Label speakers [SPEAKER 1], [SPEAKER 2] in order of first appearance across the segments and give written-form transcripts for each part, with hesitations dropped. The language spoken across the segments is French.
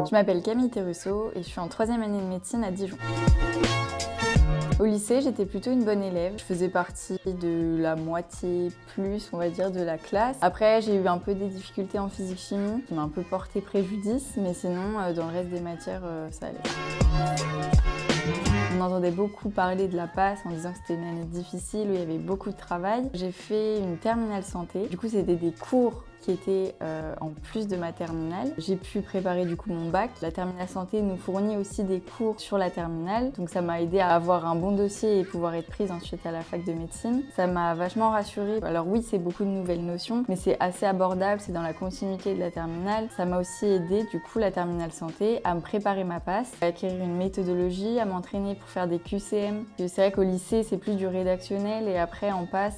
[SPEAKER 1] Je m'appelle Camille Terrusso et je suis en 3e année de médecine à Dijon. Au lycée, j'étais plutôt une bonne élève. Je faisais partie de la moitié plus, on va dire, de la classe. Après, j'ai eu un peu des difficultés en physique-chimie qui m'a un peu porté préjudice, mais sinon, dans le reste des matières, ça allait. On entendait beaucoup parler de la PASS en disant que c'était une année difficile où il y avait beaucoup de travail. J'ai fait une terminale santé. Du coup, c'était des cours qui étaient en plus de ma terminale. J'ai pu préparer du coup mon bac. La terminale santé nous fournit aussi des cours sur la terminale, donc ça m'a aidé à avoir un bon dossier et pouvoir être prise ensuite à la fac de médecine. Ça m'a vachement rassurée. Alors oui, c'est beaucoup de nouvelles notions, mais c'est assez abordable, c'est dans la continuité de la terminale. Ça m'a aussi aidé du coup la terminale santé à me préparer ma PASS, à acquérir une méthodologie, à m'entraîner pour faire des QCM. C'est vrai qu'au lycée, c'est plus du rédactionnel et après en PASS,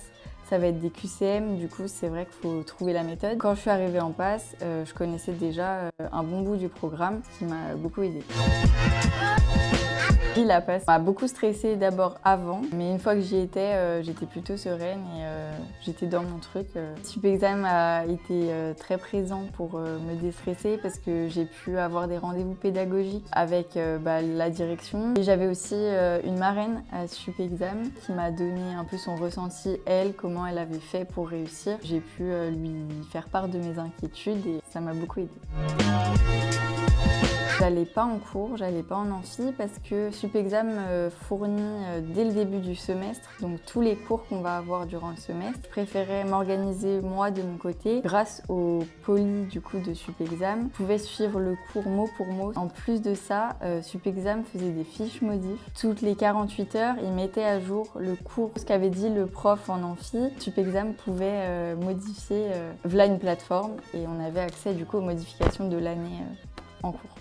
[SPEAKER 1] ça va être des QCM, du coup c'est vrai qu'il faut trouver la méthode. Quand je suis arrivée en PASS, je connaissais déjà un bon bout du programme, ce qui m'a beaucoup aidée. Oui, la PASS m'a beaucoup stressée d'abord avant, mais une fois que j'y étais, j'étais plutôt sereine et j'étais dans mon truc. Supexam a été très présent pour me déstresser parce que j'ai pu avoir des rendez-vous pédagogiques avec la direction. Et j'avais aussi une marraine à Supexam qui m'a donné un peu son ressenti, elle, comment elle avait fait pour réussir. J'ai pu lui faire part de mes inquiétudes et ça m'a beaucoup aidée. J'allais pas en cours, j'allais pas en amphi parce que Supexam fournit dès le début du semestre, donc tous les cours qu'on va avoir durant le semestre. Je préférais m'organiser moi de mon côté. Grâce au poly du coup de Supexam, je pouvais suivre le cours mot pour mot. En plus de ça, Supexam faisait des fiches modifs. Toutes les 48 heures, ils mettaient à jour le cours, ce qu'avait dit le prof en amphi. Supexam pouvait modifier via une plateforme et on avait accès du coup aux modifications de l'année en cours.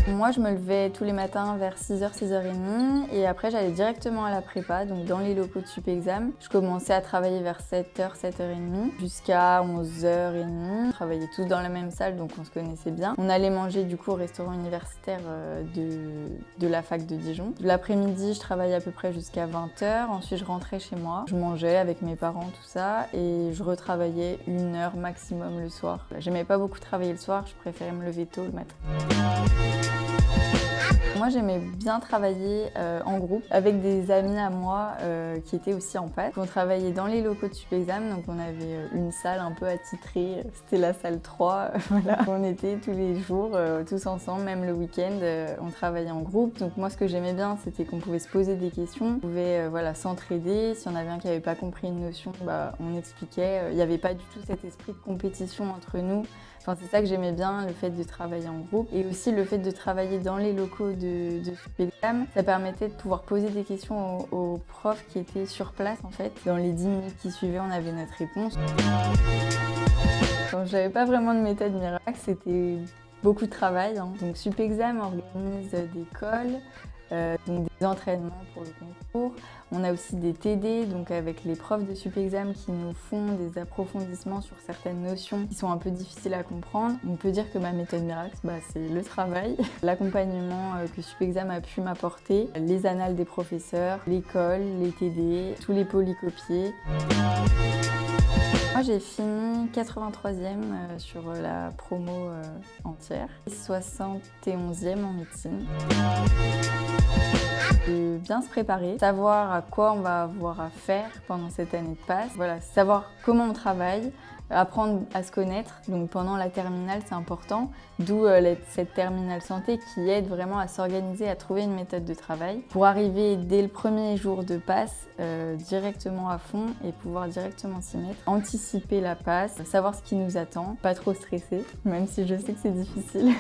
[SPEAKER 1] Moi, je me levais tous les matins vers 6h, 6h30 et après, j'allais directement à la prépa, donc dans les locaux de Supexam. Je commençais à travailler vers 7h, 7h30 jusqu'à 11h30. On travaillait tous dans la même salle, donc on se connaissait bien. On allait manger du coup au restaurant universitaire de la fac de Dijon. L'après-midi, je travaillais à peu près jusqu'à 20h. Ensuite, je rentrais chez moi. Je mangeais avec mes parents, tout ça, et je retravaillais 1 heure maximum le soir. J'aimais pas beaucoup travailler le soir, je préférais me lever tôt le matin. Moi, j'aimais bien travailler en groupe avec des amis à moi qui étaient aussi en PASS. On travaillait dans les locaux de Supexam, donc on avait une salle un peu attitrée, c'était la salle 3. Voilà. On était tous les jours, tous ensemble, même le week-end, on travaillait en groupe. Donc moi, ce que j'aimais bien, c'était qu'on pouvait se poser des questions, on pouvait s'entraider. Si on avait un qui n'avait pas compris une notion, on expliquait. Il n'y avait pas du tout cet esprit de compétition entre nous. Enfin, c'est ça que j'aimais bien, le fait de travailler en groupe et aussi le fait de travailler dans les locaux de Supexam. Ça permettait de pouvoir poser des questions aux profs qui étaient sur place en fait. Dans les 10 minutes qui suivaient, on avait notre réponse. J'avais pas vraiment de méthode miracle, c'était beaucoup de travail. Donc Supexam organise des calls, donc des entraînements pour le concours. On a aussi des TD, donc avec les profs de Supexam qui nous font des approfondissements sur certaines notions qui sont un peu difficiles à comprendre. On peut dire que ma méthode miracle, c'est le travail, l'accompagnement que Supexam a pu m'apporter, les annales des professeurs, l'école, les TD, tous les polycopiés. Moi, j'ai fini 83e sur la promo entière, 71e en médecine. De bien se préparer, savoir à quoi on va avoir à faire pendant cette année de PASS, voilà, savoir comment on travaille, apprendre à se connaître. Donc pendant la terminale, c'est important, d'où cette terminale santé qui aide vraiment à s'organiser, à trouver une méthode de travail pour arriver dès le premier jour de PASS directement à fond et pouvoir directement s'y mettre, anticiper la PASS, savoir ce qui nous attend, pas trop stresser, même si je sais que c'est difficile.